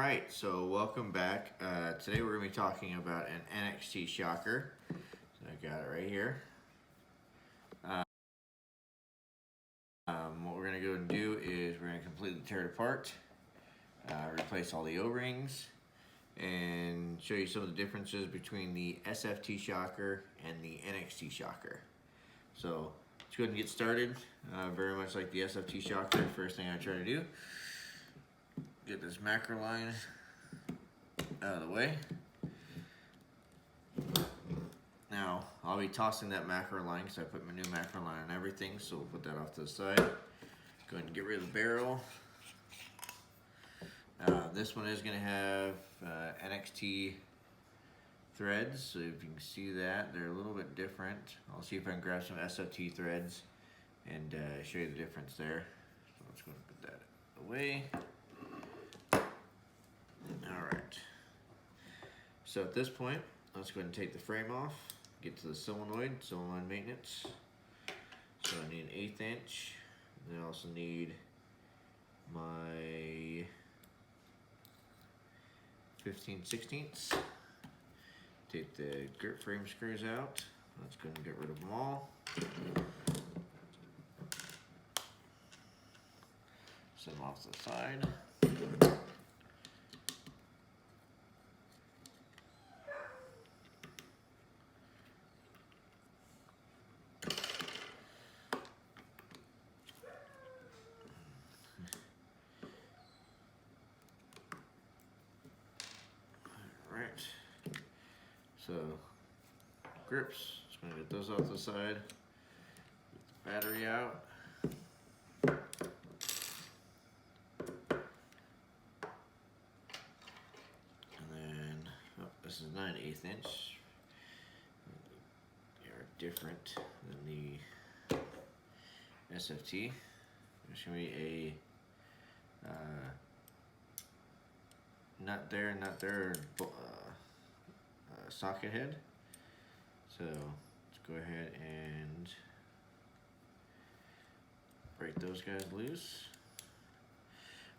Alright, so welcome back. Today we're going to be talking about an NXT shocker. So I got it right here. What we're going to go and do is we're going to completely tear it apart, replace all the O-rings, and show you some of the differences between the SFT shocker and the NXT shocker. So let's go ahead and get started. Very much like the SFT shocker, first thing I try to do, get this macro line out of the way. Now, I'll be tossing that macro line because I put my new macro line on everything, so we'll put that off to the side. Go ahead and get rid of the barrel. This one is going to have NXT threads, so if you can see that, they're a little bit different. I'll see if I can grab some SFT threads and show you the difference there. So let's go and put that away. Alright, so at this point, let's go ahead and take the frame off, get to the solenoid maintenance. So I need an 1/8 inch, and I also need my 15/16. Take the grip frame screws out, let's go and get rid of them all. Set them off to the side. So, grips, just going to get those off the side, get the battery out. And then, this is not an 1/8 inch. They are different than the SFT. There's going to be a nut there, socket head. So let's go ahead and break those guys loose.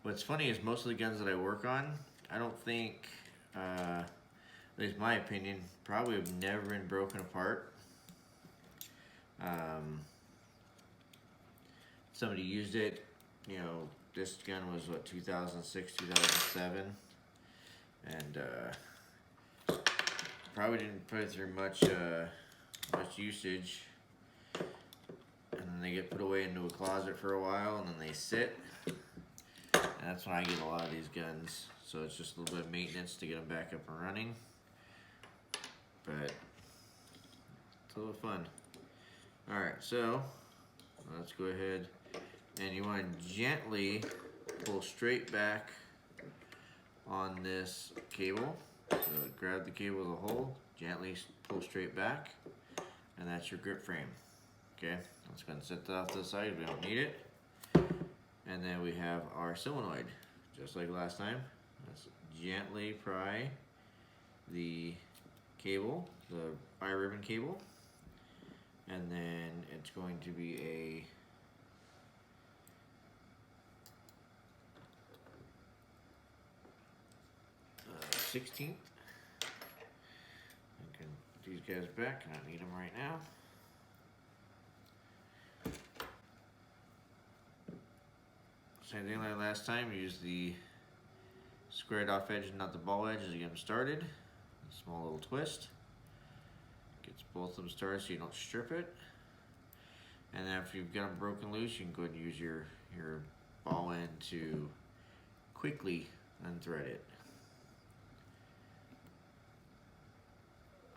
What's funny is most of the guns that I work on, I don't think, at least my opinion, probably have never been broken apart. Somebody used it, you know, this gun was what, 2006, 2007, and probably didn't put it through much usage, and then they get put away into a closet for a while, and then they sit, and that's when I get a lot of these guns. So it's just a little bit of maintenance to get them back up and running, but it's a little fun. Alright, so let's go ahead, and you want to gently pull straight back on this cable. So grab the cable as a whole, gently pull straight back, and that's your grip frame. Okay, let's go ahead and set that off to the side, we don't need it. And then we have our solenoid, just like last time. Let's gently pry the cable, the bi-ribbon cable, and then it's going to be a 1/16. I can put these guys back, I don't need them right now. Same thing like last time, use the squared off edge and not the ball edge as you get them started. A small little twist. Gets both of them started so you don't strip it. And then after you've got them broken loose, you can go ahead and use your ball end to quickly unthread it.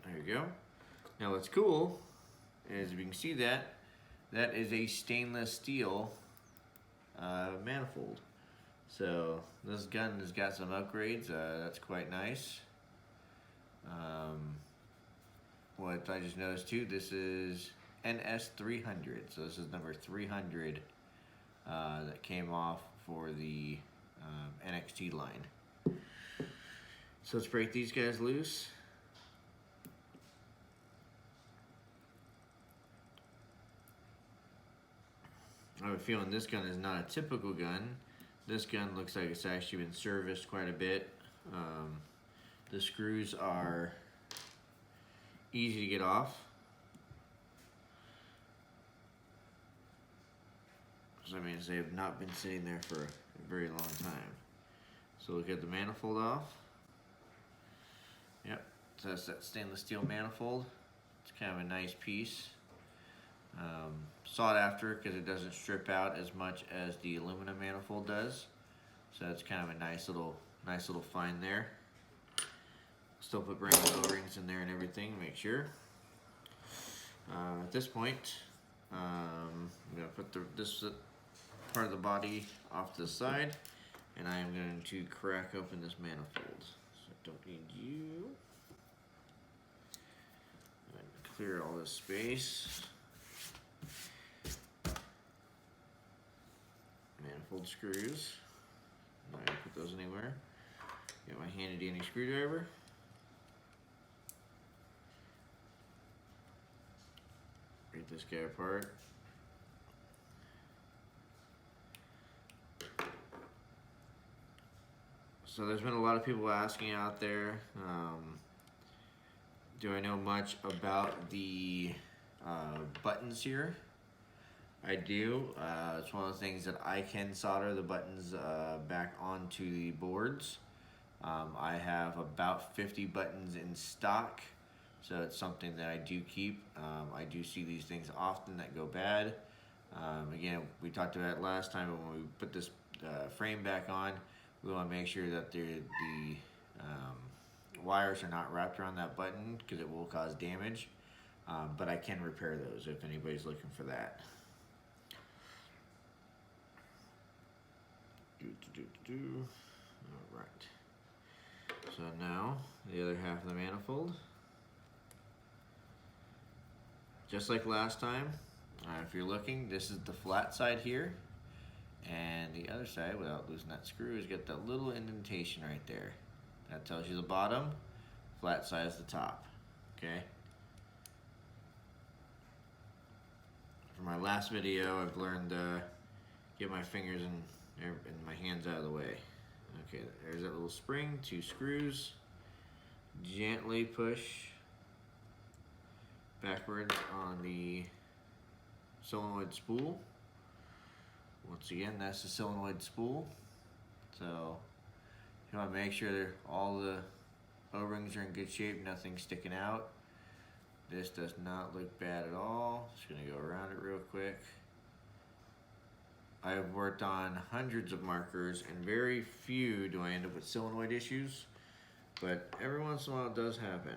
There you go. Now what's cool is, if you can see that is a stainless steel manifold. So this gun has got some upgrades, that's quite nice. What I just noticed too, this is NS300, so this is number 300 that came off for the NXT line. So let's break these guys loose. I have a feeling this gun is not a typical gun. This gun looks like it's actually been serviced quite a bit. The screws are easy to get off. So that means they have not been sitting there for a very long time. So we'll get the manifold off. Yep, so that's that stainless steel manifold. It's kind of a nice piece. Sought after because it doesn't strip out as much as the aluminum manifold does. So that's kind of a nice little find there. Still put brand new O-rings in there and everything, make sure. At this point, I'm going to put this part of the body off to the side, and I am going to crack open this manifold. So I don't need you. And clear all this space. Manifold screws. Not going to put those anywhere. Got my handy dandy screwdriver. Break this guy apart. So there's been a lot of people asking out there, do I know much about the buttons here? I do. It's one of the things that I can solder the buttons back onto the boards. I have about 50 buttons in stock, so it's something that I do keep. I do see these things often that go bad. Again, we talked about it last time, but when we put this frame back on, we want to make sure that the wires are not wrapped around that button because it will cause damage. But I can repair those if anybody's looking for that. All right. So now the other half of the manifold. Just like last time, if you're looking, this is the flat side here, and the other side, without losing that screw, is got that little indentation right there. That tells you the bottom, flat side is the top, okay? For my last video, I've learned to get my fingers and my hands out of the way. Okay, there's that little spring, 2 screws. Gently push backwards on the solenoid spool. Once again, that's the solenoid spool. So you want to make sure all the O-rings are in good shape, nothing sticking out. This does not look bad at all. Just going to go around it real quick. I have worked on hundreds of markers, and very few do I end up with solenoid issues, but every once in a while it does happen.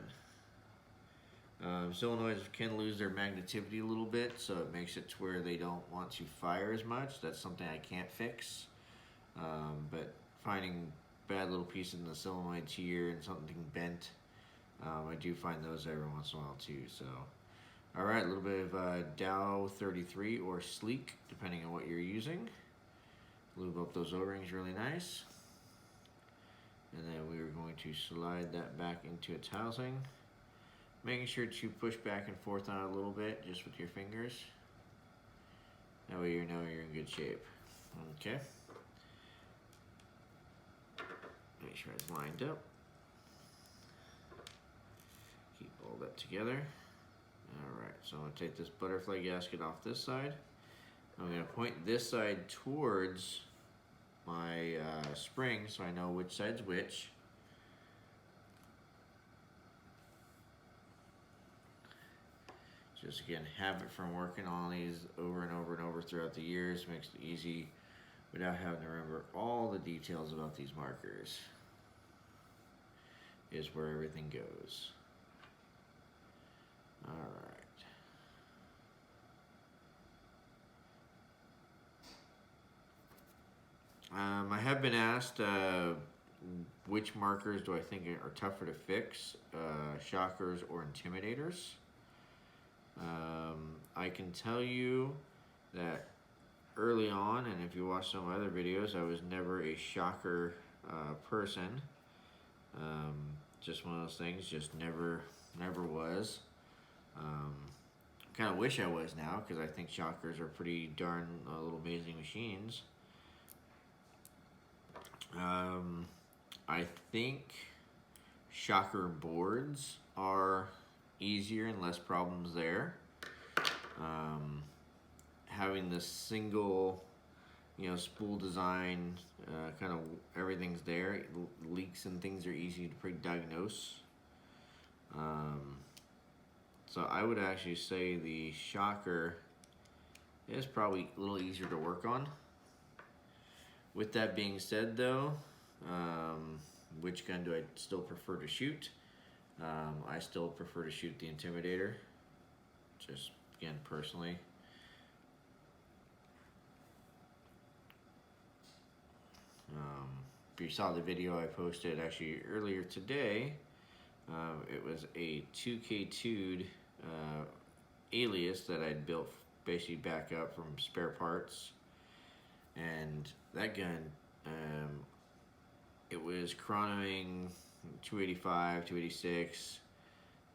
Solenoids can lose their magnetivity a little bit, so it makes it to where they don't want to fire as much. That's something I can't fix. But finding bad little pieces in the solenoids here and something bent, I do find those every once in a while too. So, all right, a little bit of Dow 33 or Sleek, depending on what you're using. Lube up those O-rings really nice. And then we are going to slide that back into its housing. Making sure to push back and forth on it a little bit, just with your fingers. That way you know you're in good shape. Okay. Make sure it's lined up. Keep all that together. Alright, so I'm going to take this butterfly gasket off this side. I'm going to point this side towards my spring so I know which side's which. Just again, habit from working on these over and over and over throughout the years makes it easy without having to remember all the details about these markers. Is where everything goes. Alright. I have been asked which markers do I think are tougher to fix, shockers or intimidators. I can tell you that early on, and if you watch some of my other videos, I was never a shocker person. Just one of those things, just never was. Kind of wish I was now, because I think shockers are pretty darn little amazing machines. I think shocker boards are easier and less problems there. Having the single, spool design, kind of everything's there. Leaks and things are easy to diagnose. So I would actually say the shocker is probably a little easier to work on. With that being said, though, which gun do I still prefer to shoot? I still prefer to shoot the Intimidator, just again personally. If you saw the video I posted actually earlier today, it was a 2K2'd alias that I'd built basically back up from spare parts, and that gun, it was chronoing 285, 286,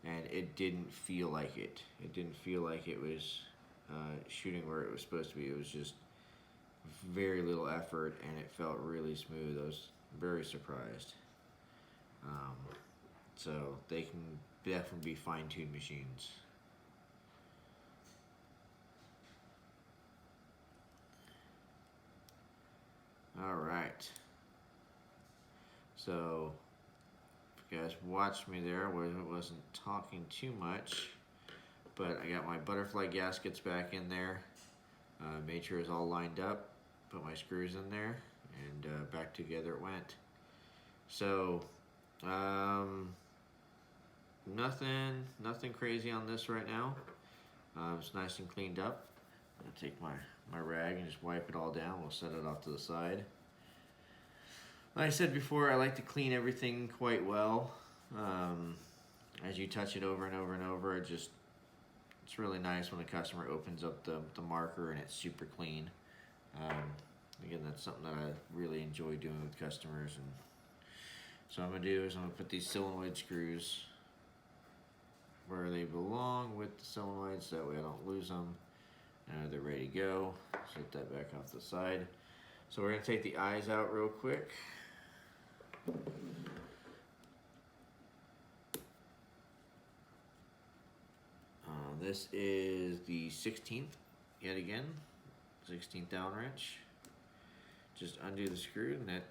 and it didn't feel like it. It didn't feel like it was shooting where it was supposed to be. It was just very little effort, and it felt really smooth. I was very surprised. So they can definitely be fine-tuned machines. All right. So if you guys watched me there, I wasn't talking too much, but I got my butterfly gaskets back in there. Made sure it was all lined up. Put my screws in there, and back together it went. So nothing crazy on this right now. It's nice and cleaned up. I'm gonna take my rag and just wipe it all down. We'll set it off to the side. Like I said before, I like to clean everything quite well. As you touch it over and over and over, it's really nice when a customer opens up the marker and it's super clean. Again, that's something that I really enjoy doing with customers. And so what I'm gonna do is I'm gonna put these solenoid screws where they belong with the solenoids, so that way I don't lose them. They're ready to go. Set that back off to the side. So we're gonna take the eyes out real quick. This is the 16th, yet again, 16th down wrench. Just undo the screw, and that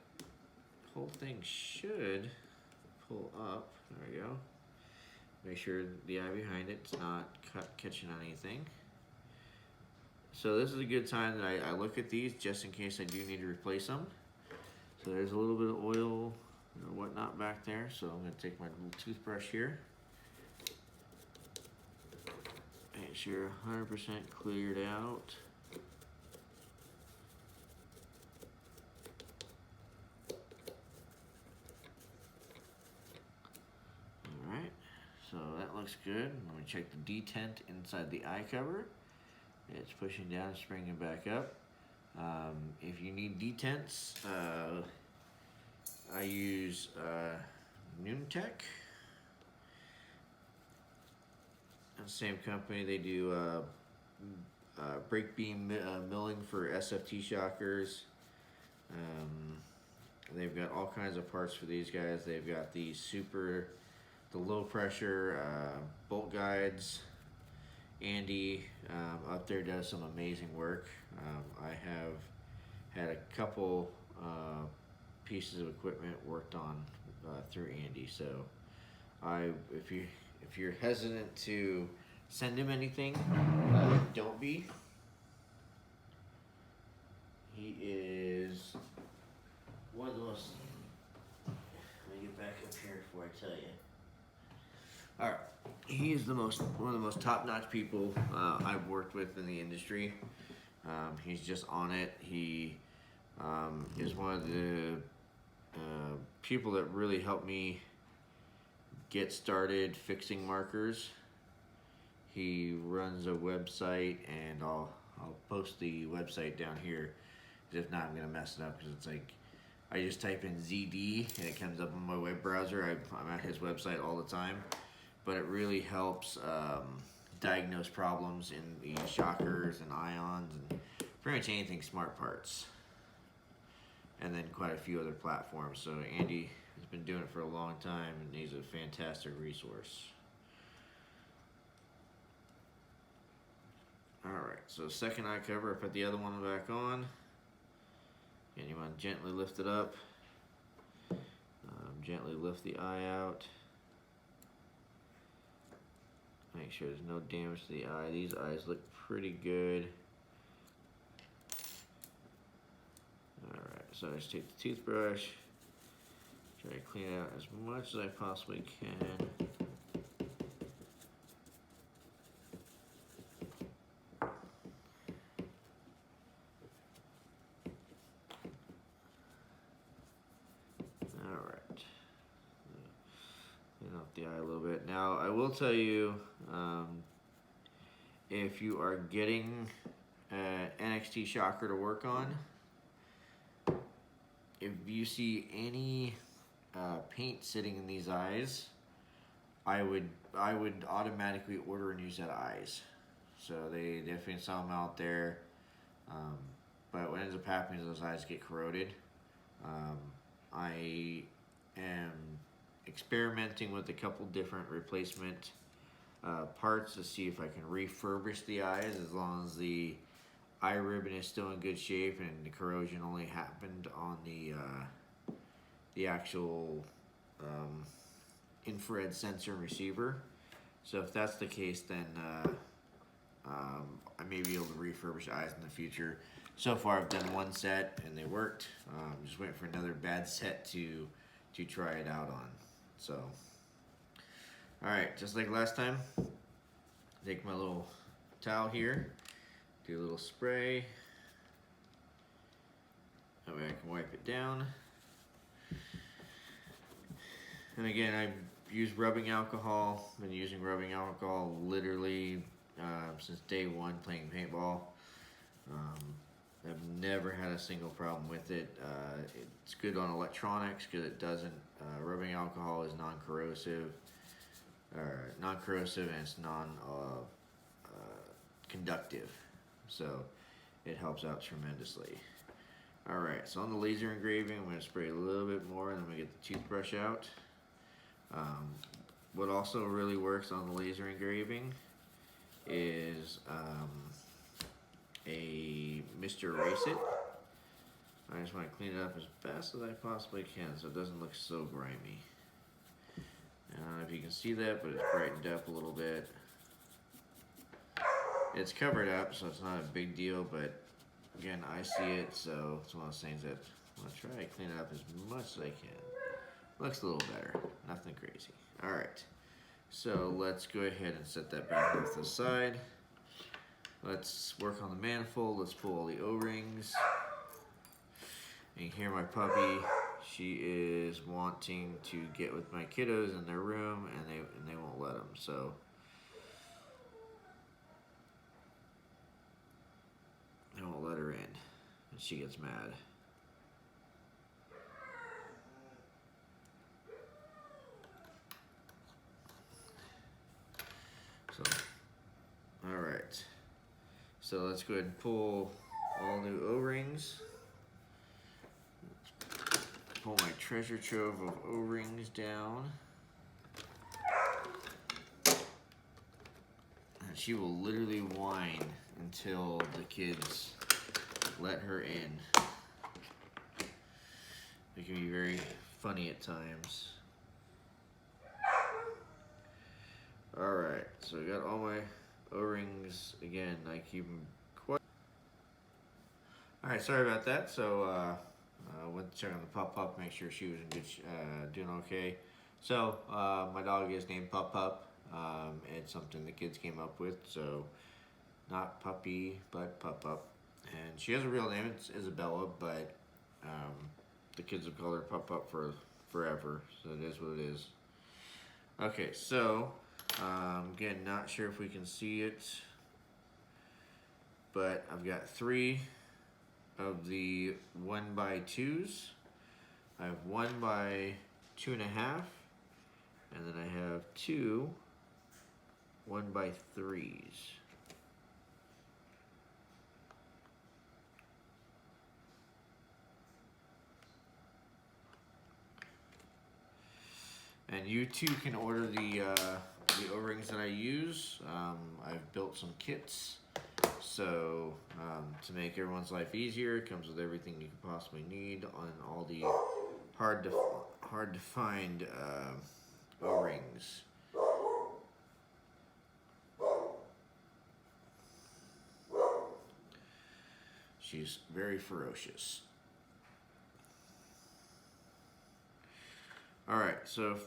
whole thing should pull up. There we go. Make sure the eye behind it's not catching on anything. So this is a good time that I look at these just in case I do need to replace them. So there's a little bit of oil and whatnot back there. So I'm going to take my little toothbrush here. Make sure 100% cleared out. Alright, so that looks good. Let me check the detent inside the eye cover. It's pushing down, springing back up. If you need detents, I use Noontech. Same company, they do brake beam milling for SFT shockers. They've got all kinds of parts for these guys. They've got the low pressure bolt guides. Andy up there does some amazing work. I have had a couple pieces of equipment worked on through Andy. So if you're hesitant to send him anything, don't be. He is one of the most. Let me get back up here before I tell you. All right, he is one of the most top-notch people I've worked with in the industry. He's just on it. He is one of the people that really helped me get started fixing markers. He runs a website, and I'll post the website down here. If not, I'm gonna mess it up because it's like I just type in ZD and it comes up on my web browser. I'm at his website all the time, but it really helps diagnose problems in the shockers and ions and pretty much anything Smart Parts, and then quite a few other platforms. So Andy He's been doing it for a long time, and he's a fantastic resource. Alright, so second eye cover, I put the other one back on. And you want to gently lift it up. Gently lift the eye out. Make sure there's no damage to the eye. These eyes look pretty good. Alright, so I just take the toothbrush, try to clean it out as much as I possibly can. Alright, clean up the eye a little bit. Now, I will tell you, if you are getting an NXT shocker to work on, if you see any paint sitting in these eyes, I would automatically order new set of eyes. So they definitely sell them out there, but what ends up happening is those eyes get corroded. I am experimenting with a couple different replacement parts to see if I can refurbish the eyes, as long as the eye ribbon is still in good shape and the corrosion only happened on the actual infrared sensor receiver. So if that's the case, then I may be able to refurbish eyes in the future. So far I've done one set and they worked. Just waiting for another bad set to try it out on. So, alright, just like last time, take my little towel here, do a little spray, that way I can wipe it down. And again, I use rubbing alcohol. Been using rubbing alcohol literally since day one playing paintball. I've never had a single problem with it. It's good on electronics because it doesn't. Rubbing alcohol is non-corrosive, and it's conductive, so it helps out tremendously. All right, so on the laser engraving, I'm going to spray a little bit more, and then we get the toothbrush out. What also really works on the laser engraving is a Mr. Erase It. I just want to clean it up as fast as I possibly can so it doesn't look so grimy. I don't know if you can see that, but it's brightened up a little bit. It's covered up, so it's not a big deal, but again, I see it, so it's one of those things that I'm going to try to clean it up as much as I can. Looks a little better, nothing crazy. Alright, so let's go ahead and set that back off to the side. Let's work on the manifold. Let's pull all the O-rings. And you hear my puppy. She is wanting to get with my kiddos in their room, and they won't let them. So they won't let her in, and she gets mad. So, all right. So let's go ahead and pull all new O-rings. Pull my treasure trove of O-rings down. And she will literally whine until the kids let her in. It can be very funny at times. Alright, so I got all my O-rings. Again, I keep them quite... Alright, sorry about that. So, went to check on the Pup, make sure she was in good, doing okay. So, my dog is named Pup. It's something the kids came up with, so not Puppy, but Pup. And she has a real name, it's Isabella, but the kids have called her Pup for forever, so it is what it is. Okay, so, again, not sure if we can see it, but I've got 3 of the 1x2s. I have 1x2.5, and then I have 2 1x3s. And you too can order the O-rings that I use. I've built some kits, so to make everyone's life easier, it comes with everything you could possibly need on all the hard to find O-rings. She's very ferocious. Alright, so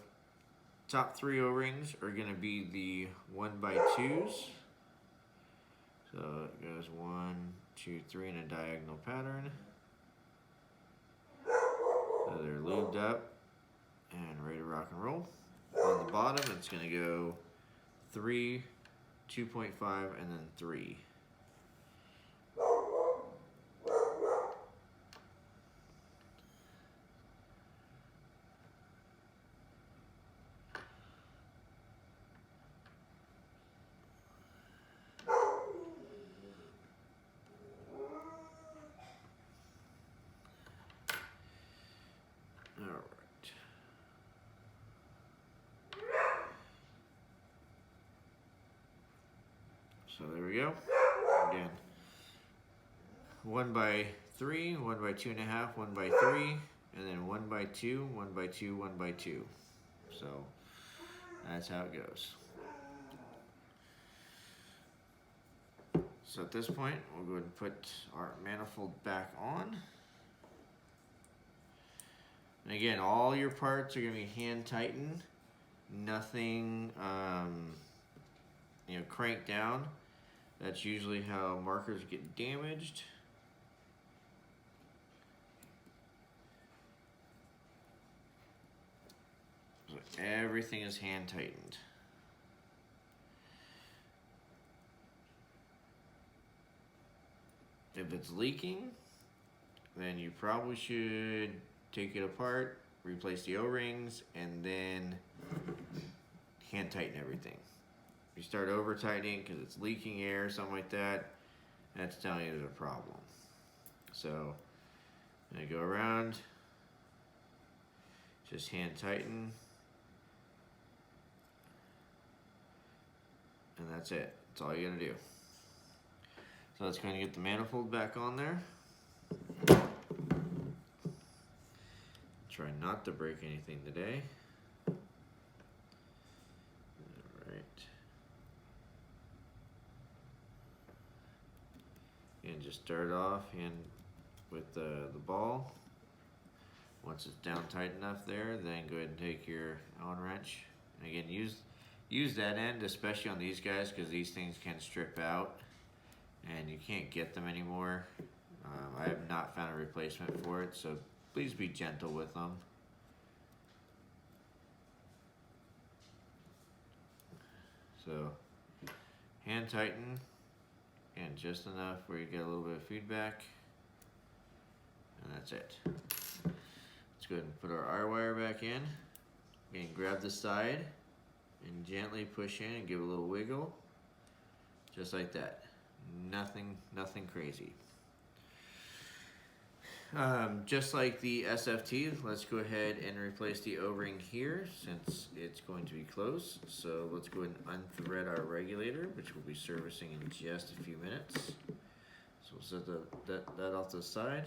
top 3 O-rings are going to be the 1x2s. So it goes 1, 2, 3 in a diagonal pattern. So they're lubed up and ready to rock and roll. On the bottom, it's going to go 3, 2.5, and then 3. So there we go. Again, 1x3, 1x2.5, 1x3, and then 1x2, 1x2, 1x2. So that's how it goes. So at this point, we'll go ahead and put our manifold back on. And again, all your parts are going to be hand tightened. Nothing, cranked down. That's usually how markers get damaged. So everything is hand tightened. If it's leaking, then you probably should take it apart, replace the O-rings, and then hand tighten everything. If you start over tightening because it's leaking air, something like that, that's telling you there's a problem. So I'm gonna go around, just hand tighten, and that's it. That's all you're gonna do. So let's go ahead and get the manifold back on there. Try not to break anything today. And just start off with the ball. Once it's down tight enough there, then go ahead and take your Allen wrench. And again, use that end, especially on these guys, because these things can strip out and you can't get them anymore. I have not found a replacement for it, so please be gentle with them. So hand tighten. And just enough where you get a little bit of feedback, and that's it. Let's go ahead and put our R-wire back in, and grab the side, and gently push in and give it a little wiggle, just like that. Nothing crazy. Just like the SFT, let's go ahead and replace the O-ring here since it's going to be closed. So let's go ahead and unthread our regulator, which we'll be servicing in just a few minutes. So we'll set that off to the side.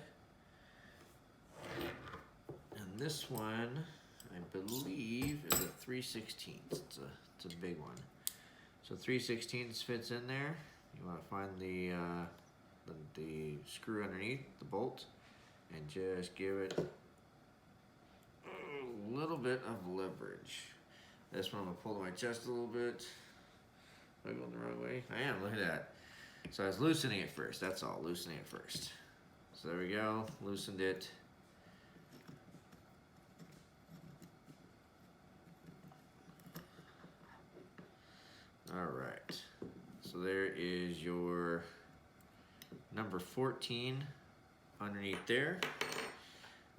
And this one, I believe, is a 3/16. It's a big one. So 3/16 fits in there. You want to find the screw underneath, the bolt, and just give it a little bit of leverage. This one I'm gonna pull to my chest a little bit. Am I going the wrong way? I am, look at that. So I was loosening it first, that's all, loosening it first. So there we go, loosened it. All right, so there is your number 14 underneath there.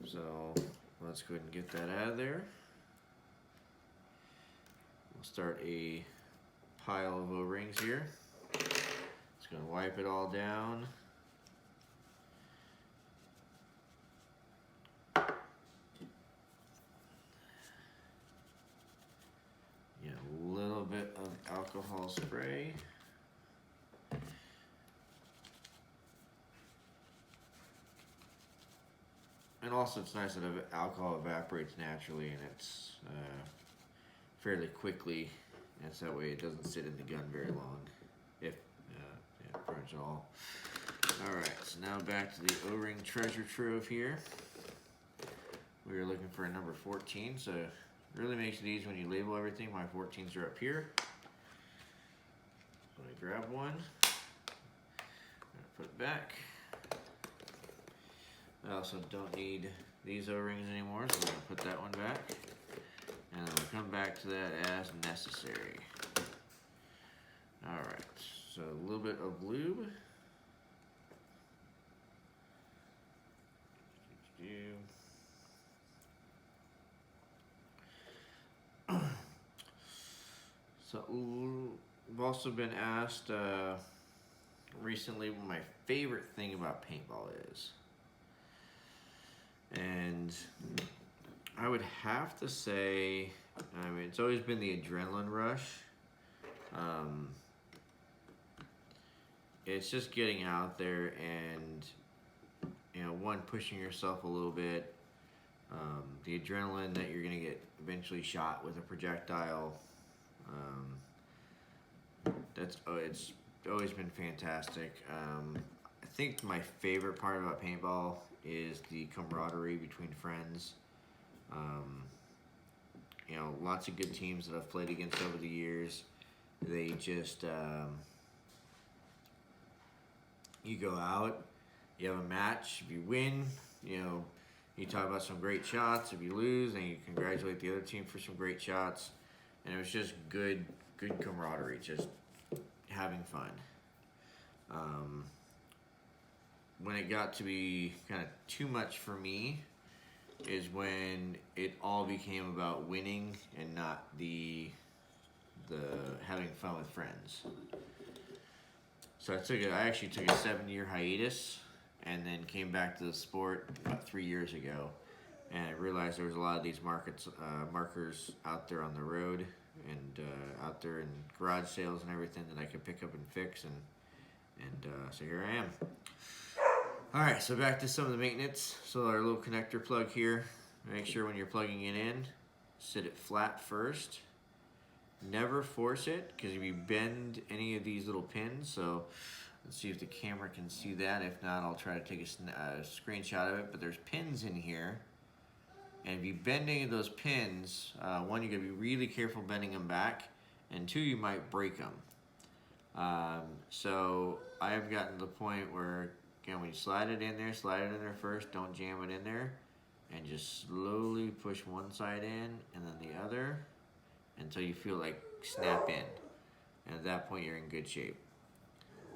So let's go ahead and get that out of there. We'll start a pile of O-rings here. Just gonna wipe it all down. alcohol spray. And also it's nice that alcohol evaporates naturally and it's fairly quickly. And so that way it doesn't sit in the gun very long, if pretty much all. Alright, so now back to the O-ring treasure trove here. We are looking for a number 14, so it really makes it easy when you label everything. My 14s are up here. So I grab one, put it back. I also don't need these O-rings anymore, so we're going to put that one back. And then we'll come back to that as necessary. Alright, so a little bit of lube. So we've also been asked recently what my favorite thing about paintball is. And I would have to say, I mean, it's always been the adrenaline rush. It's just getting out there and, you know, one, pushing yourself a little bit. The adrenaline that you're going to get eventually shot with a projectile. It's always been fantastic. I think my favorite part about paintball is the camaraderie between friends. You know, lots of good teams that I've played against over the years. They just, you go out, you have a match, if you win, you know, you talk about some great shots. If you lose, then you congratulate the other team for some great shots. And it was just good camaraderie, just having fun. When it got to be kind of too much for me is when it all became about winning and not the having fun with friends. So I actually took a 7-year hiatus and then came back to the sport about 3 years ago, and I realized there was a lot of these markers out there on the road and out there in garage sales and everything that I could pick up and fix, and so here I am. Alright, so back to some of the maintenance. So our little connector plug here, make sure when you're plugging it in, sit it flat first. Never force it, because if you bend any of these little pins, so let's see if the camera can see that. If not, I'll try to take a screenshot of it, but there's pins in here. And if you bend any of those pins, one, you gotta be really careful bending them back, and two, you might break them. So I've gotten to the point where, again, when you slide it in there first, don't jam it in there, and just slowly push one side in and then the other until you feel like snap in. And at that point, you're in good shape.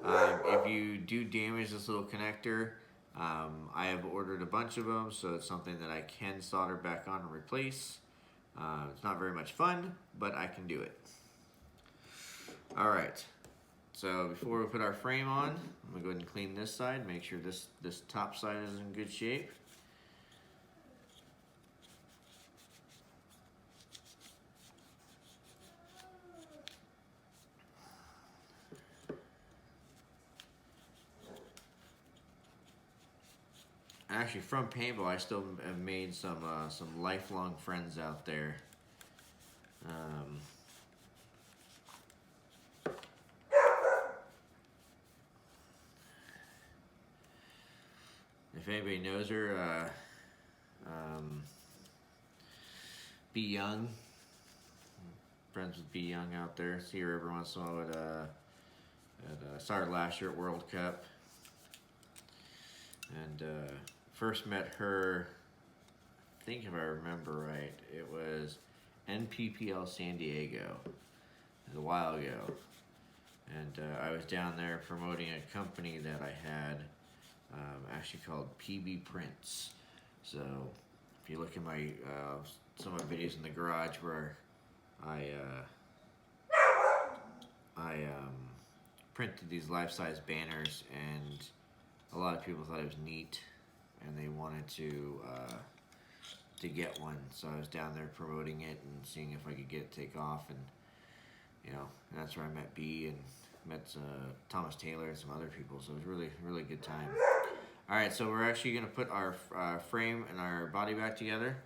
If you do damage this little connector, I have ordered a bunch of them, so it's something that I can solder back on and replace. It's not very much fun, but I can do it. Alright, so before we put our frame on, I'm going to go ahead and clean this side, make sure this top side is in good shape. Actually, from paintball, I still have made some lifelong friends out there. If anybody knows her, Be Young, friends with Be Young out there. See her every once in a while saw her last year at World Cup, and first met her, I think if I remember right, it was NPPL San Diego. It was a while ago. And I was down there promoting a company that I had, actually called PB Prints. So if you look at my some of my videos in the garage where I printed these life-size banners, and a lot of people thought it was neat, and they wanted to get one. So I was down there promoting it and seeing if I could get it to take off, and you know, and that's where I met B and met Thomas Taylor and some other people. So it was really good time. All right, so we're actually gonna put our frame and our body back together.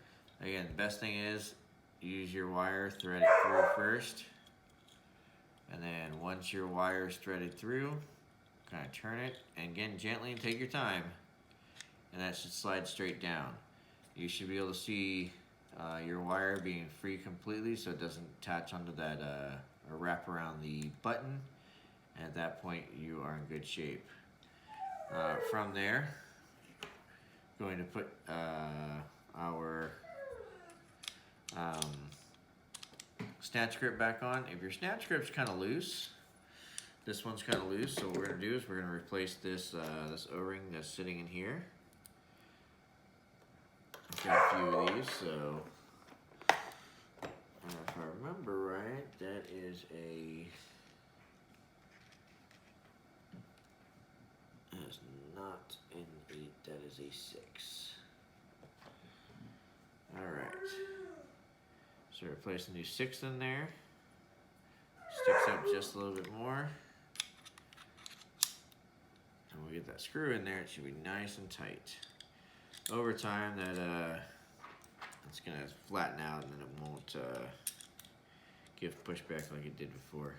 Again, the best thing is use your wire, thread it through first, and then once your wire is threaded through, kind of turn it, and again, gently and take your time, and that should slide straight down. You should be able to see your wire being free completely, so it doesn't attach onto that or wrap around the button. And at that point, you are in good shape. From there, going to put our snatch grip back on. If your snatch grip's kind of loose, this one's kind of loose, so what we're going to do is we're going to replace this this O-ring that's sitting in here. I've got a few of these, so if I remember right, that is not an 8, that is a 6. Alright. So we're placing the 6 in there. Sticks up just a little bit more. And we'll get that screw in there, it should be nice and tight. Over time that it's gonna flatten out and then it won't give pushback like it did before.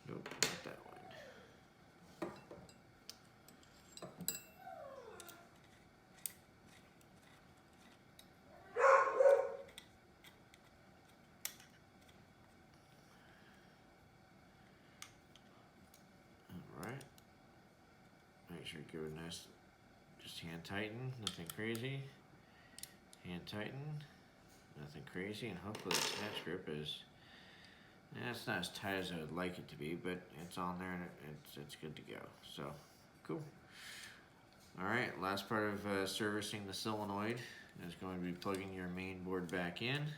Nope, not that one. Alright. Make sure you give it a nice, just hand tighten, nothing crazy. Hand tighten, nothing crazy, and hopefully the snatch grip is, it's not as tight as I would like it to be, but it's on there and it's good to go. So, cool. Alright, last part of servicing the solenoid is going to be plugging your main board back in.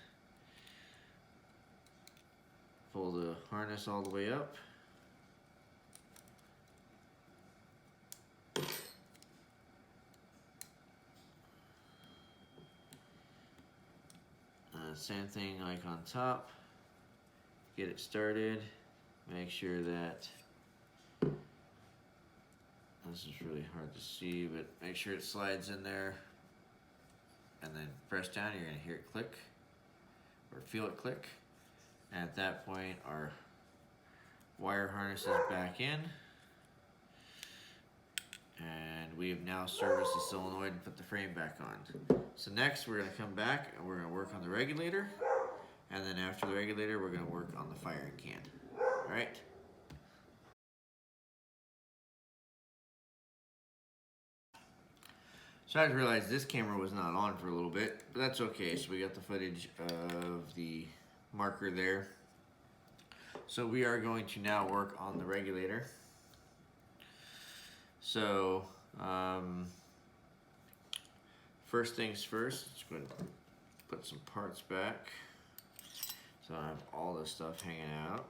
Pull the harness all the way up. Same thing like on top. Get it started. Make sure that, this is really hard to see, but make sure it slides in there. And then press down, you're gonna hear it click, or feel it click. And at that point, our wire harness is back in. And we have now serviced the solenoid and put the frame back on. So next we're going to come back and we're going to work on the regulator. And then after the regulator, we're going to work on the firing can. Alright? So I just realized this camera was not on for a little bit, but that's okay. So we got the footage of the marker there. So we are going to now work on the regulator. So, first things first, let's go ahead and put some parts back. So I have all this stuff hanging out.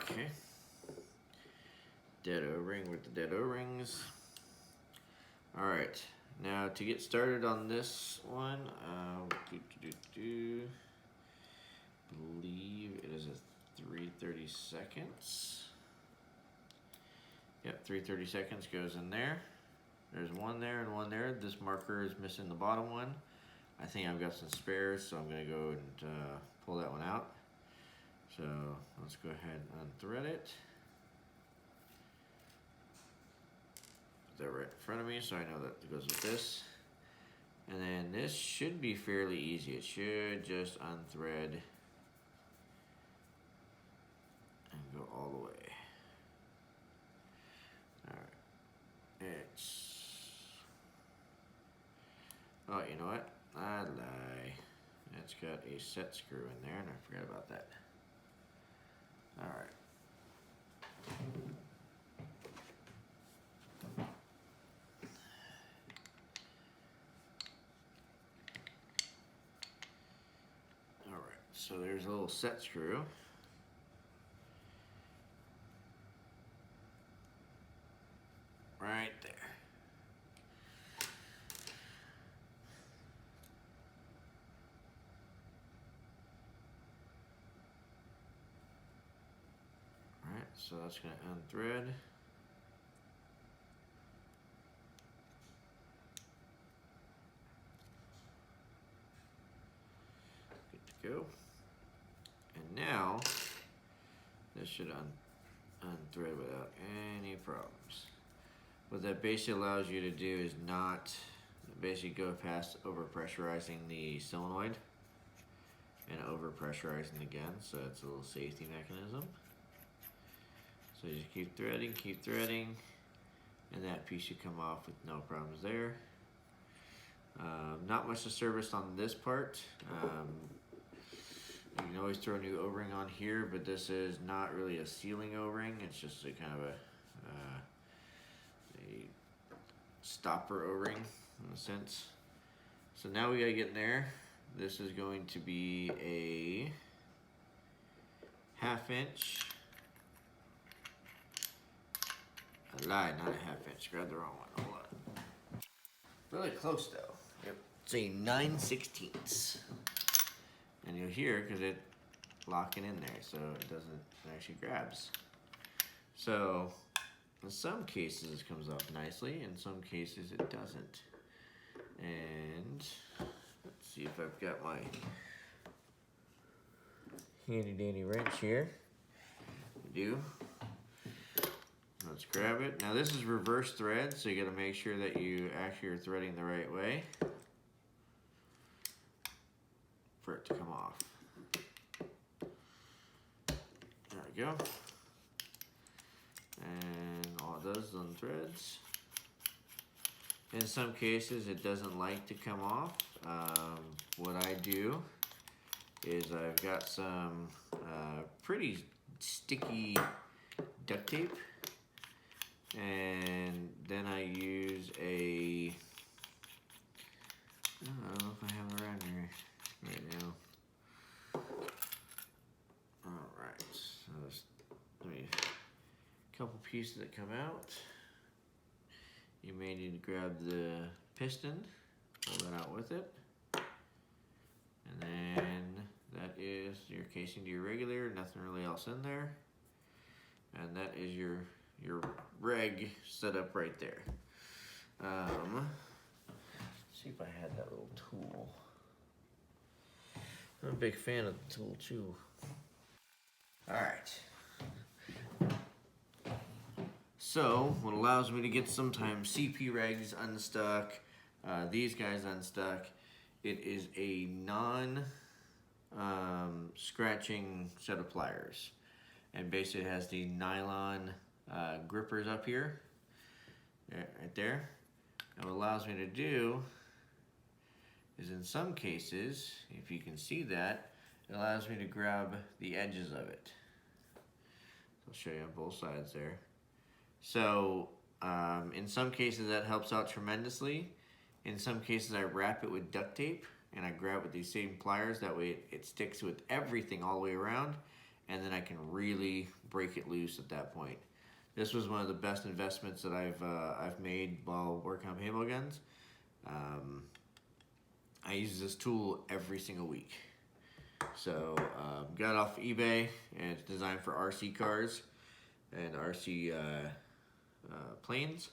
Okay. Dead O-ring with the dead O-rings. Alright, now to get started on this one, believe it is a 3/32. Yep, 3/32 goes in there. There's one there and one there. This marker is missing the bottom one. I think I've got some spares, so I'm going to go and pull that one out. So let's go ahead and unthread it. Put that right in front of me so I know that it goes with this. And then this should be fairly easy. It should just unthread and go all the way. Alright. Oh, you know what? I lie. It's got a set screw in there and I forgot about that. Alright. So there's a little set screw. Right there. Alright, so that's going to unthread. Good to go. And now, this should unthread without any problems. What that basically allows you to do is not basically go past over-pressurizing the solenoid and over-pressurizing again, so it's a little safety mechanism. So you just keep threading, and that piece should come off with no problems there. Not much to service on this part. You can always throw a new O-ring on here, but this is not really a sealing O-ring. It's just a kind of a stopper O-ring in a sense. So now we gotta get in there. This is going to be a 1/2 inch. I lied, not a 1/2 inch. Grabbed the wrong one. Hold on. Really close though. Yep. It's a 9/16. And you'll hear because it's locking in there, so it actually grabs. So in some cases it comes off nicely, in some cases it doesn't. And let's see if I've got my handy dandy wrench here. I do. Let's grab it. Now this is reverse thread, so you got to make sure that you actually are threading the right way for it to come off. There we go. And all it does is unthreads. In some cases it doesn't like to come off. What I do is I've got some pretty sticky duct tape, and then I use I don't know if I have it around here right now. Alright, so let me a couple pieces that come out. You may need to grab the piston, pull that out with it. And then that is your casing to your regulator, nothing really else in there. And that is your reg setup right there. See if I had that little tool. I'm a big fan of the tool too. Alright. So, what allows me to get sometimes CP regs unstuck, these guys unstuck, it is a non-scratching set of pliers. And basically it has the nylon grippers up here, right there. And what allows me to do is in some cases, if you can see that, it allows me to grab the edges of it. I'll show you on both sides there. So in some cases that helps out tremendously. In some cases I wrap it with duct tape and I grab it with these same pliers. That way it sticks with everything all the way around, and then I can really break it loose at that point. This was one of the best investments that I've made while working on paintball guns. I use this tool every single week. So got it off eBay, and it's designed for RC cars and RC planes,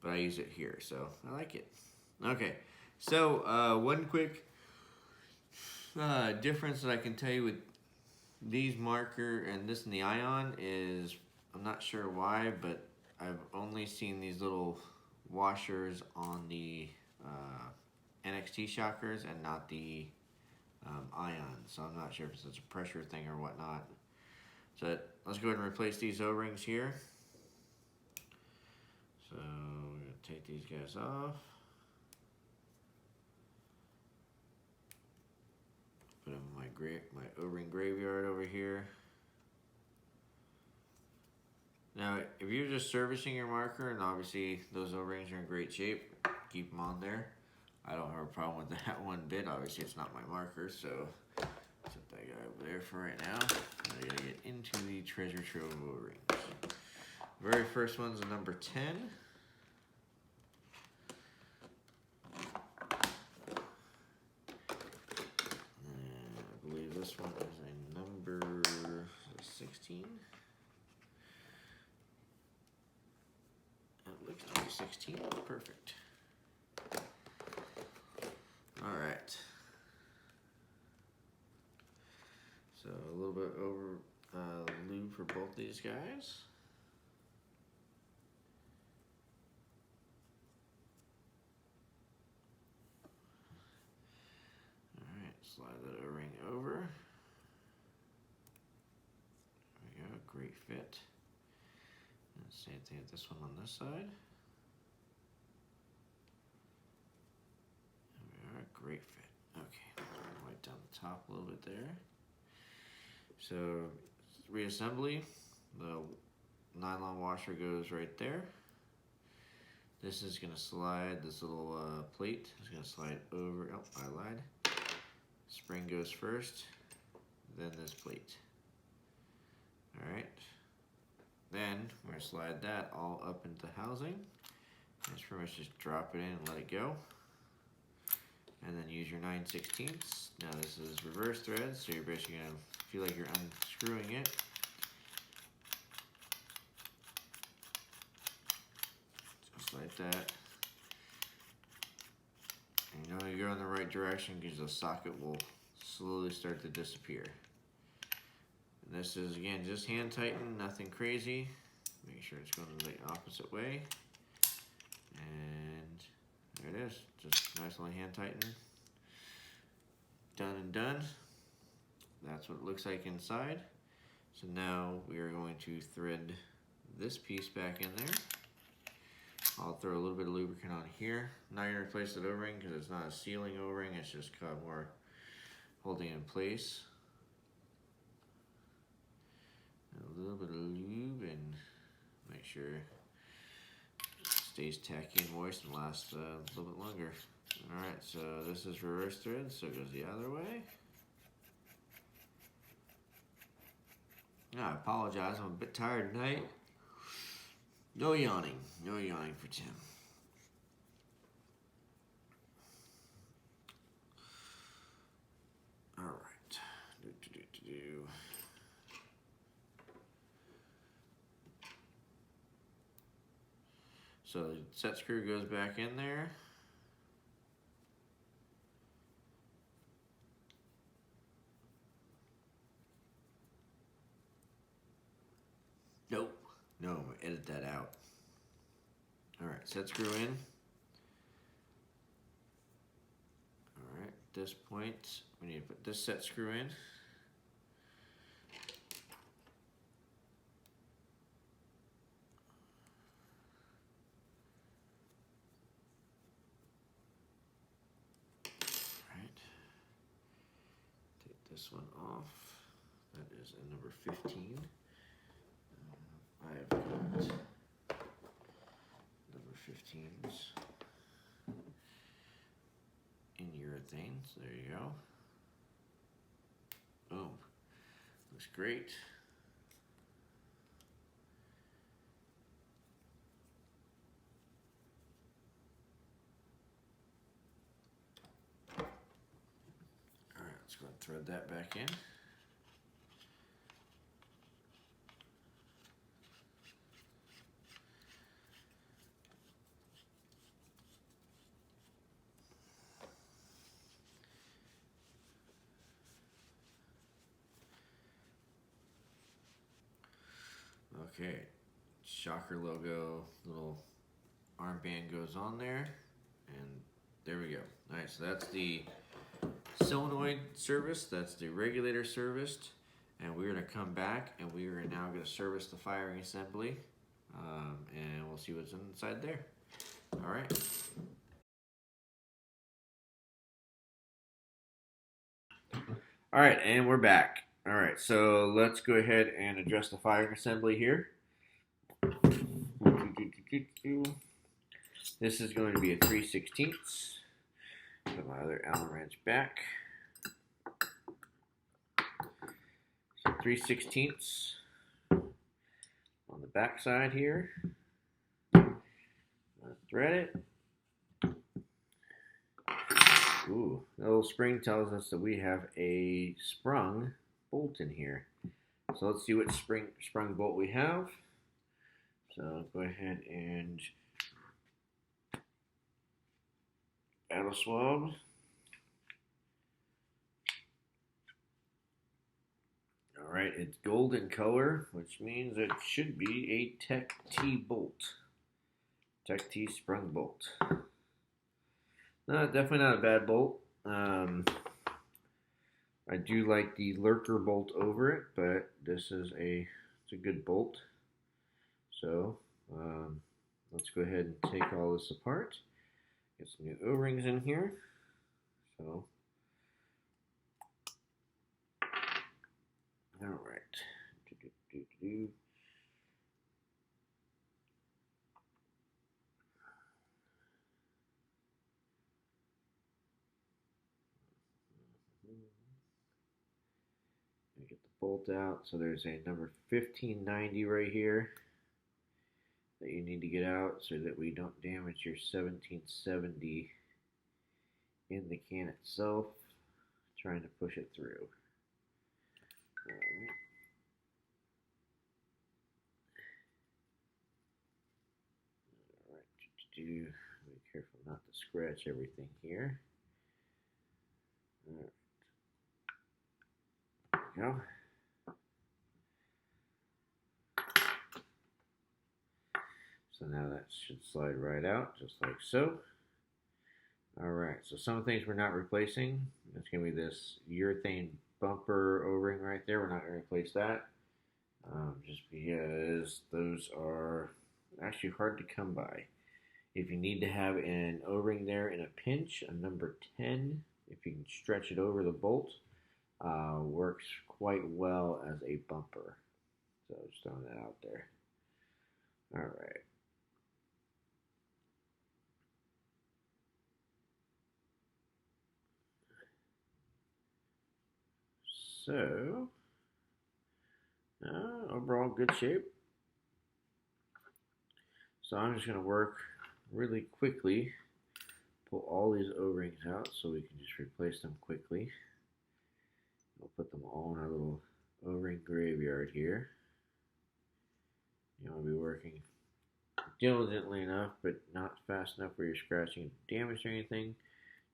but I use it here, so I like it. Okay, so one quick difference that I can tell you with these marker and this and the ion is, I'm not sure why, but I've only seen these little washers on the NXT shockers and not the ion, so I'm not sure if it's a pressure thing or whatnot. So let's go ahead and replace these O-rings here. So we're going to take these guys off. Put them in my O-ring graveyard over here. Now, if you're just servicing your marker, and obviously those O-rings are in great shape, keep them on there. I don't have a problem with that one bit. Obviously, it's not my marker, so set that that guy over there for right now. I gotta get into the treasure trove of O-rings. Very first one's a number 10. And I believe this one is a number 16. It looks to be 16. Perfect. All right. So a little bit over lube for both these guys. All right, slide that O-ring over. There we go, great fit. And same thing with this one on this side. There we are, great fit. Okay, right down the top a little bit there. So, reassembly, the nylon washer goes right there. This is going to slide, this little plate is going to slide over, oh, I lied. Spring goes first, then this plate. Alright, then we're going to slide that all up into the housing. Just pretty much just drop it in and let it go. And then use your 9/16. Now this is reverse thread, so you're basically going to feel like you're unscrewing it. Just like that. And you know you go in the right direction because the socket will slowly start to disappear. And this is, again, just hand tighten, nothing crazy. Make sure it's going the opposite way. And there it is. Just nice little hand tighten. Done and done. That's what it looks like inside. So now we are going to thread this piece back in there. I'll throw a little bit of lubricant on here. I'm not going to replace that O-ring because it's not a sealing O-ring. It's just kind of more holding in place. A little bit of lube and make sure it stays tacky and moist and lasts a little bit longer. Alright, so this is reverse thread, so it goes the other way. Now, I apologize, I'm a bit tired tonight. No yawning for Tim. Alright. So the set screw goes back in there. Nope. No, I'm gonna edit that out. Alright, set screw in. Alright, at this point, we need to put this set screw in. Alright. Take this one off. That is a number 15. I've got number 15s in urethane, so there you go. Boom. Looks great. Alright, let's go and thread that back in. Okay, shocker logo, little armband goes on there, and there we go. Alright, so that's the solenoid serviced, that's the regulator serviced, and we're going to come back and we are now going to service the firing assembly, and we'll see what's inside there. Alright. Alright, and we're back. Alright, so let's go ahead and address the firing assembly here. This is going to be a 3/16. Put my other Allen wrench back. 3/16 on the back side here. Thread it. Ooh, the little spring tells us that we have a sprung bolt in here. So let's see what sprung bolt we have. So go ahead and paddle swab. Alright, it's golden color, which means it should be a Tech T bolt. Tech T sprung bolt. No, definitely not a bad bolt. I do like the lurker bolt over it, but this is it's a good bolt. So let's go ahead and take all this apart. Get some new O-rings in here. So, all right. Get the bolt out. So there's a number 1590 right here that you need to get out so that we don't damage your 1770 in the can itself, trying to push it through. Alright, be careful not to scratch everything here. Alright. There we go. So now that should slide right out, just like so. Alright, so some things we're not replacing. It's going to be this urethane bumper O-ring right there. We're not going to replace that. Just because those are actually hard to come by. If you need to have an O-ring there in a pinch, a number 10, if you can stretch it over the bolt, works quite well as a bumper. So just throwing that out there. Alright. So, overall good shape. So I'm just going to work really quickly, pull all these O-rings out so we can just replace them quickly. We'll put them all in our little O-ring graveyard here. You want to be working diligently enough, but not fast enough where you're scratching damage or anything.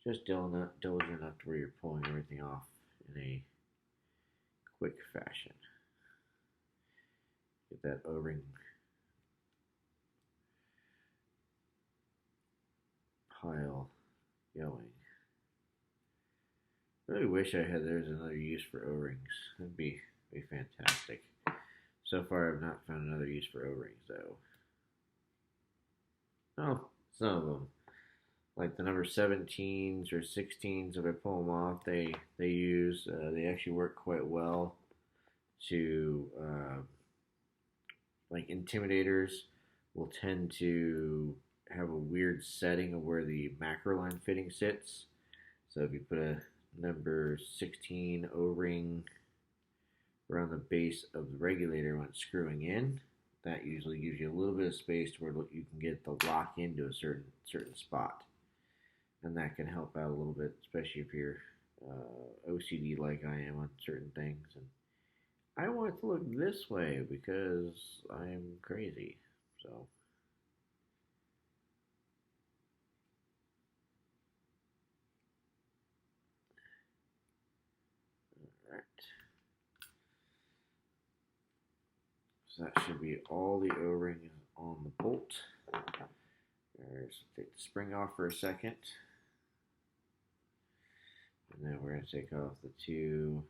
Just diligent enough to where you're pulling everything off in a quick fashion. Get that O-ring pile going. I really wish there's another use for O-rings. That'd be fantastic. So far, I've not found another use for O-rings, though. Oh, some of them. Like the number 17s or 16s, if I pull them off, they actually work quite well to, like Intimidators will tend to have a weird setting of where the macro line fitting sits. So if you put a number 16 O-ring around the base of the regulator when it's screwing in, that usually gives you a little bit of space to where you can get the lock into a certain spot. And that can help out a little bit, especially if you're OCD like I am on certain things. And I want it to look this way because I'm crazy. So. Alright. So that should be all the O-rings on the bolt. Alright, so take the spring off for a second. And then we're going to take off the two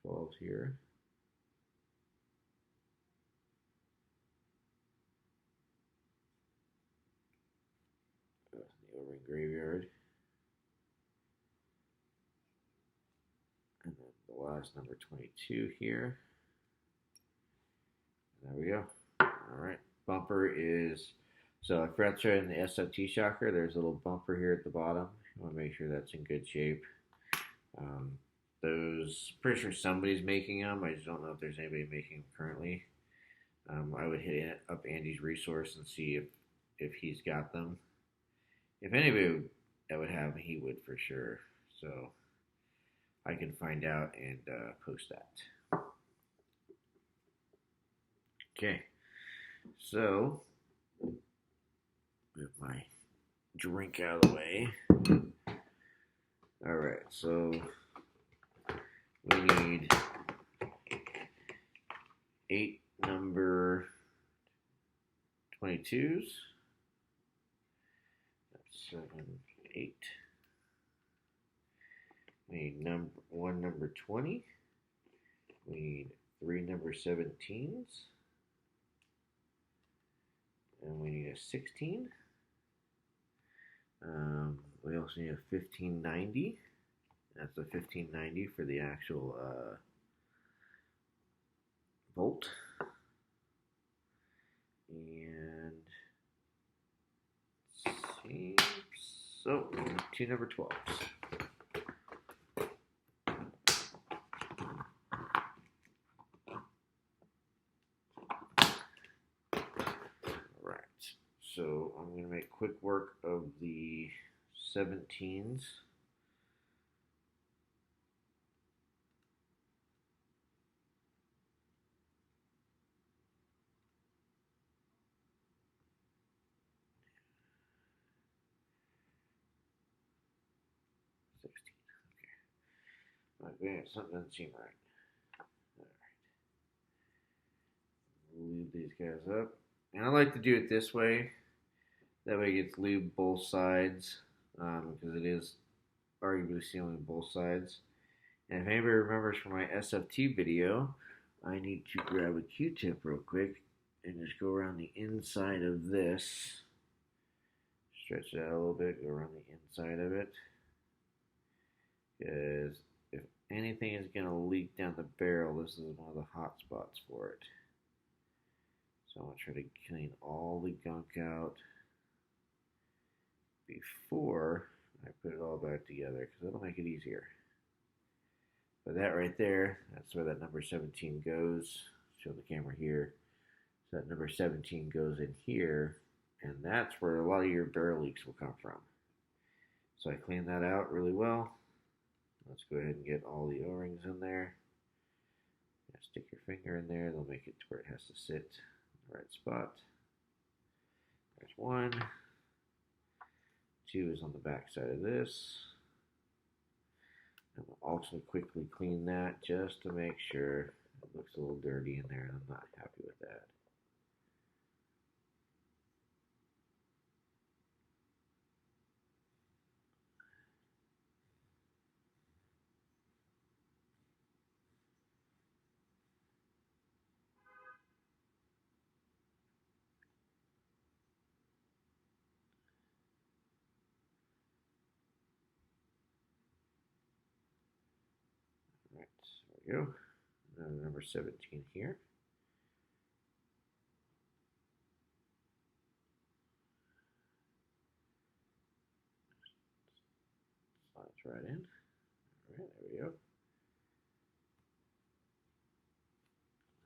12s here. The O-ring graveyard. And then the last number 22 here. And there we go. Alright, bumper is, so I forgot to show you in the SOT shocker, there's a little bumper here at the bottom. You want to make sure that's in good shape. those. Pretty sure somebody's making them. I just don't know if there's anybody making them currently. I would hit up Andy's resource and see if he's got them. If anybody that would have, he would for sure. So I can find out and post that. Okay, so move my drink out of the way. All right, so we need 8 number 22s. That's 7, 8. We need 1 number 20. We need 3 number 17s. And we need a 16. We also need a 1590. That's the 1590 for the actual bolt. And let's see. So 2 number 12s. Right. So I'm going to make quick work of the 17s. Okay, something doesn't seem right. Alright. Lube these guys up. And I like to do it this way. That way it gets lubed both sides. Because it is arguably sealing both sides. And if anybody remembers from my SFT video, I need to grab a Q-tip real quick and just go around the inside of this. Stretch it out a little bit, go around the inside of it. Because if anything is going to leak down the barrel, this is one of the hot spots for it. So I'm going to try to clean all the gunk out before I put it all back together, because that'll make it easier. But that right there, that's where that number 17 goes. Show the camera here. So that number 17 goes in here, and that's where a lot of your barrel leaks will come from. So I cleaned that out really well. Let's go ahead and get all the O-rings in there. Stick your finger in there. They'll make it to where it has to sit in the right spot. There's 1. 2 is on the back side of this. And we'll also quickly clean that just to make sure. It looks a little dirty in there, and I'm not happy with that. Alright, there we go. And number 17 here. Slides right in. Alright, there we go.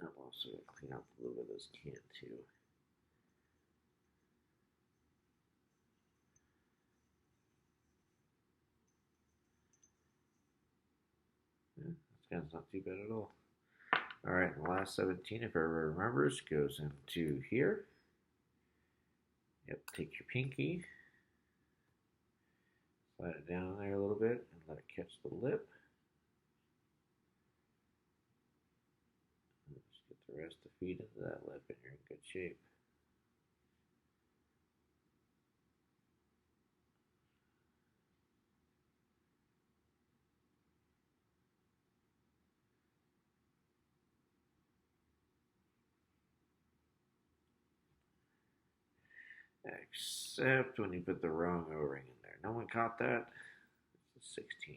I'm also going to clean out a little bit of this can too. Yeah, this gun's not too bad at all. Alright, and the last 17, if everybody remembers, goes into here. Yep, take your pinky, slide it down there a little bit, and let it catch the lip. And just get the rest to feed into that lip, and you're in good shape. Except when you put the wrong O-ring in there. No one caught that? It's a 16.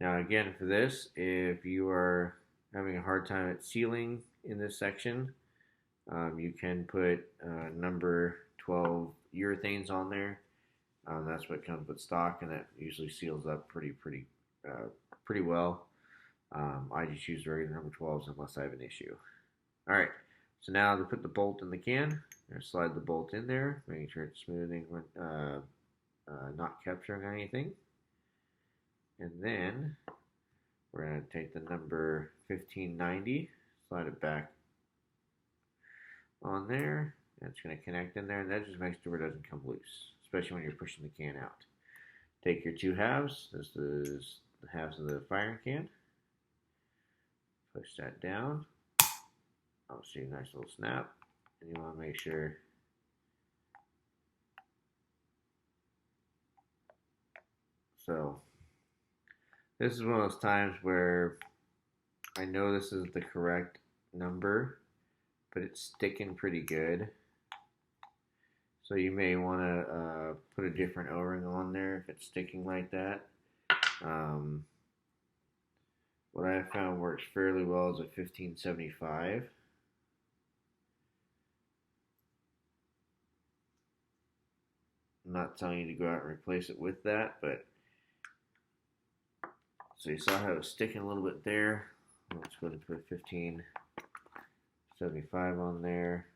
Now again, for this, if you are having a hard time at sealing in this section, you can put number 12 urethanes on there. That's what comes with stock, and that usually seals up pretty well. I just use regular number 12s unless I have an issue. All right, so now to put the bolt in the can, slide the bolt in there, making sure it's smoothing, not capturing anything. And then we're going to take the number 1590, slide it back on there, and it's going to connect in there, and that just makes sure it doesn't come loose, especially when you're pushing the can out. Take your two halves, this is the halves of the firing can, push that down. I'll see a nice little snap, and you want to make sure so. This is one of those times where I know this is the correct number, but it's sticking pretty good. So you may want to put a different O-ring on there if it's sticking like that. What I have found works fairly well is a 1575. I'm not telling you to go out and replace it with that, but so you saw how it was sticking a little bit there. Let's go ahead and put 1575 on there.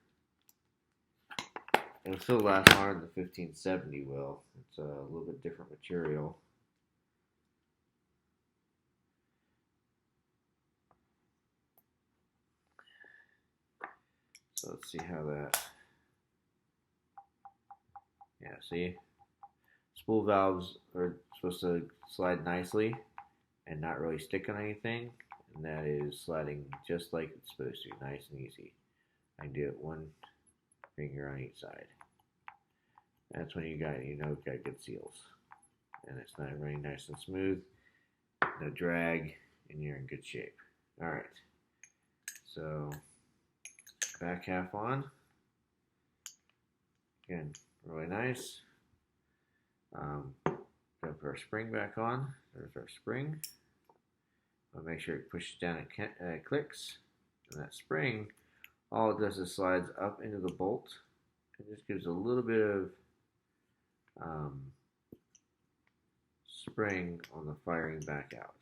It'll still last longer than the 1570 will. It's a little bit different material. So let's see how that. Yeah, see? Spool valves are supposed to slide nicely and not really stick on anything, and that is sliding just like it's supposed to, nice and easy. I can do it one finger on each side. That's when you know you've got good seals, and it's not running nice and smooth, no drag, and you're in good shape. All right, so back half on. Again, really nice. Gonna put our spring back on. There's our spring. I'll make sure it pushes down and clicks. And that spring, all it does is slides up into the bolt. It just gives a little bit of spring on the firing back out.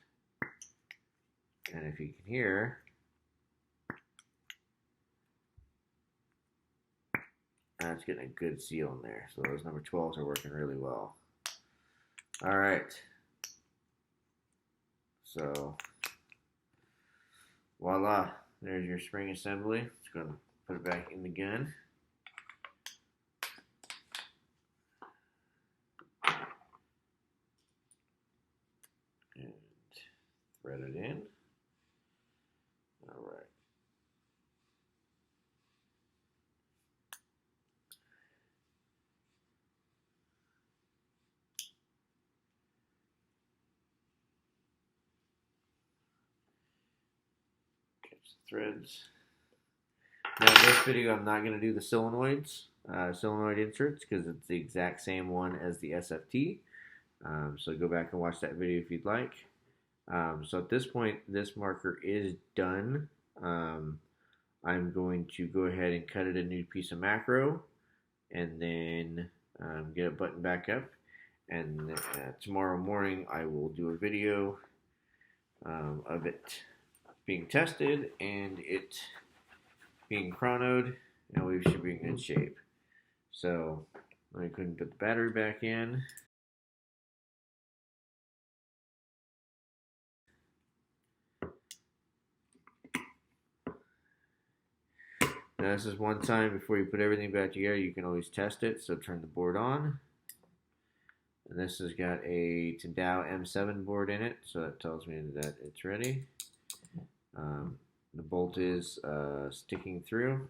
And if you can hear, that's getting a good seal in there. So those number 12s are working really well. All right. So, voila. There's your spring assembly. Just going to put it back in the gun. And thread it in. All right. Threads. Now in this video I'm not going to do the solenoid inserts because it's the exact same one as the SFT. So go back and watch that video if you'd like. So at this point this marker is done. I'm going to go ahead and cut it a new piece of macro and then get it buttoned back up. And tomorrow morning I will do a video of it being tested and it being chronoed, and we should be in good shape. So I couldn't put the battery back in. Now this is one time before you put everything back together, you can always test it. So turn the board on. And this has got a Teardown M7 board in it, so that tells me that it's ready. The bolt is sticking through,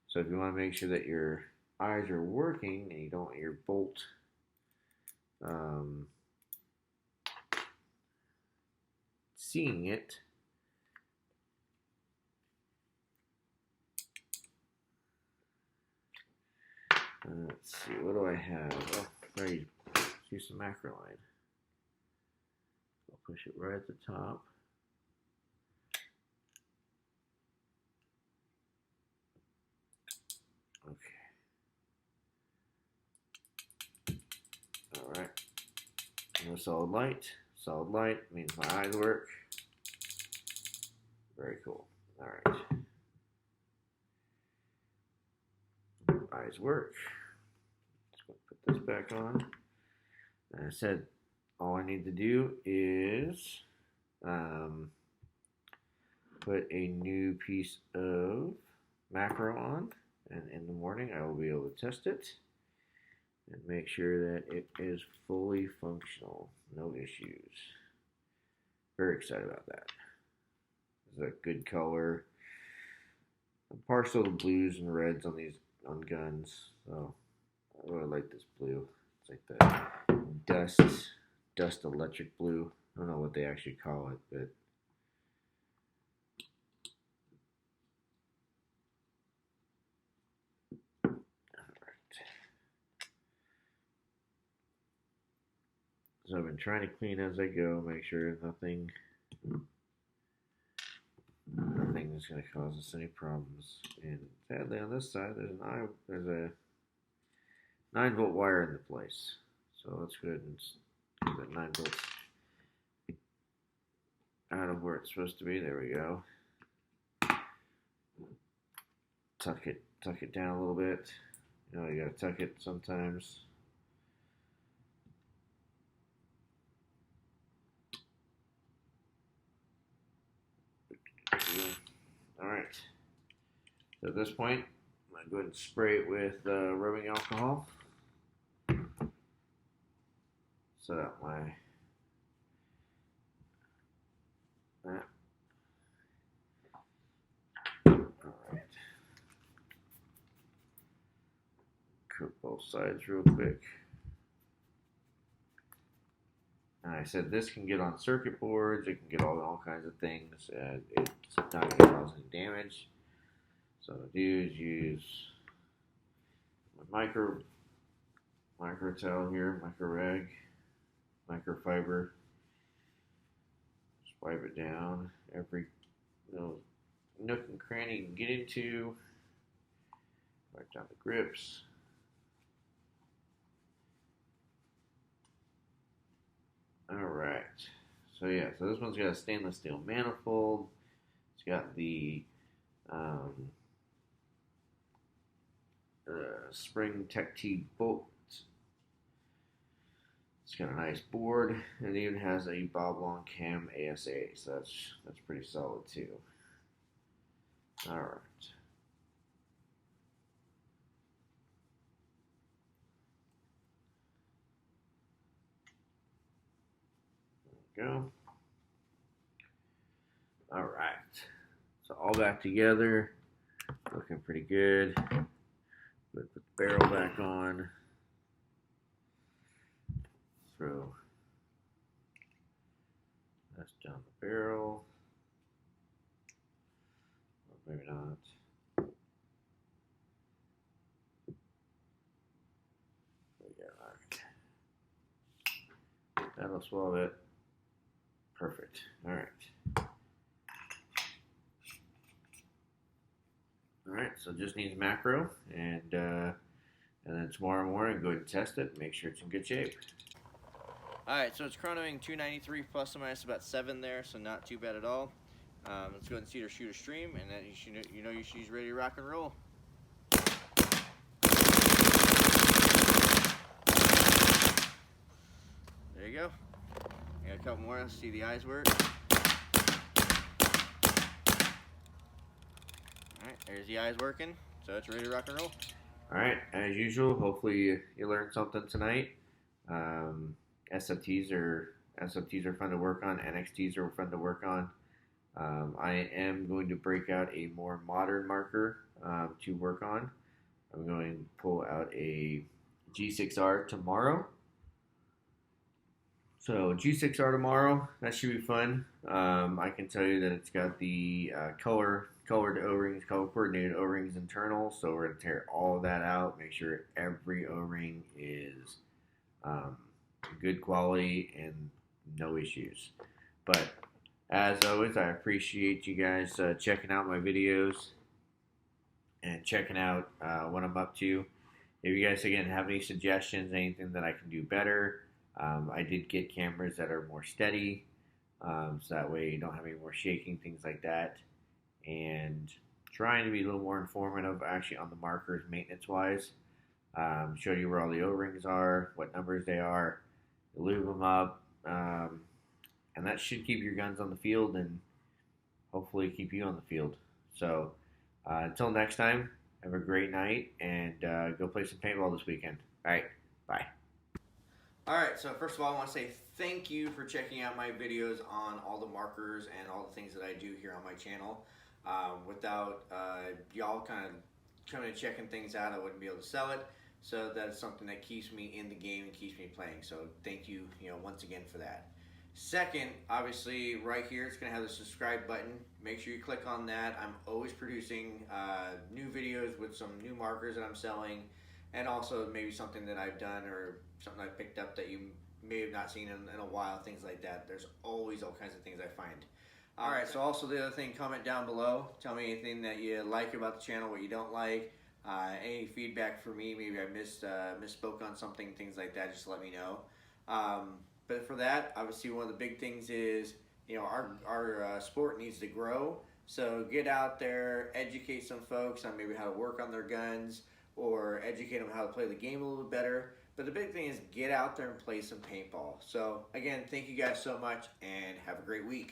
so if you want to make sure that your eyes are working and you don't want your bolt seeing it, let's see, what do I have? Oh, I use some macro line. I'll push it right at the top. Okay. All right. No solid light. Solid light means my eyes work. Very cool. All right. Eyes work. Just going to put this back on. And I said all I need to do is put a new piece of macro on, and in the morning I will be able to test it and make sure that it is fully functional. No issues. Very excited about that. It's a good color. I'm partial to blues and reds on these guns, so I really like this blue. It's like the dust electric blue. I don't know what they actually call it, but so I've been trying to clean as I go, make sure nothing is going to cause us any problems. And sadly, on this side, there's a 9-volt wire in the place. So let's go ahead and get that 9 volts out of where it's supposed to be. There we go. Tuck it down a little bit. You know, you gotta tuck it sometimes. Alright. So at this point, I'm going to go ahead and spray it with rubbing alcohol. Set up my that. Alright. Coat both sides real quick. And I said this can get on circuit boards, it can get all kinds of things. It's not going to cause any damage. So what I do is use my micro towel here, micro rag, microfiber. Just wipe it down every nook and cranny you can get into. Wipe down the grips. Alright, so yeah, so this one's got a stainless steel manifold. It's got the spring Tech T bolt. It's got a nice board, and it even has a Bob Long Cam ASA, so that's pretty solid too. Alright. Go. All right, so all back together, looking pretty good. Put the barrel back on. Throw that's down the barrel. Or maybe not. There we go. All right. That'll swallow it. Perfect. All right. All right. So it just needs macro, and then tomorrow morning, go ahead and test it. Make sure it's in good shape. All right. So it's chronoing 293 plus or minus about 7 there, so not too bad at all. Let's go ahead and see her shoot a stream, and then she's ready to rock and roll. There you go. Got a couple more. Let's see the eyes work. Alright, there's the eyes working. So it's ready to rock and roll. Alright, as usual, hopefully you learned something tonight. SFTs are fun to work on. NXTs are fun to work on. I am going to break out a more modern marker to work on. I'm going to pull out a G6R tomorrow. So G6R tomorrow, that should be fun. I can tell you that it's got the colored O-rings, color coordinated O-rings internal. So we're going to tear all of that out, make sure every O-ring is good quality and no issues. But as always, I appreciate you guys checking out my videos and checking out what I'm up to. If you guys, again, have any suggestions, anything that I can do better, I did get cameras that are more steady, so that way you don't have any more shaking, things like that. And trying to be a little more informative, actually, on the markers maintenance-wise. Show you where all the O-rings are, what numbers they are, lube them up, and that should keep your guns on the field and hopefully keep you on the field. So until next time, have a great night and go play some paintball this weekend. All right, bye. All right, so first of all, I want to say thank you for checking out my videos on all the markers and all the things that I do here on my channel. Without y'all kind of coming and checking things out, I wouldn't be able to sell it. So that's something that keeps me in the game and keeps me playing. So thank you, once again for that. Second, obviously, right here, it's going to have the subscribe button. Make sure you click on that. I'm always producing new videos with some new markers that I'm selling, and also maybe something that I've done or something I picked up that you may have not seen in a while, things like that. There's always all kinds of things I find. All right, so also the other thing, comment down below. Tell me anything that you like about the channel, what you don't like. Any feedback for me, maybe I misspoke on something, things like that, just let me know. But for that, obviously one of the big things is, our sport needs to grow. So get out there, educate some folks on maybe how to work on their guns, or educate them how to play the game a little bit better. But the big thing is get out there and play some paintball. So again, thank you guys so much and have a great week.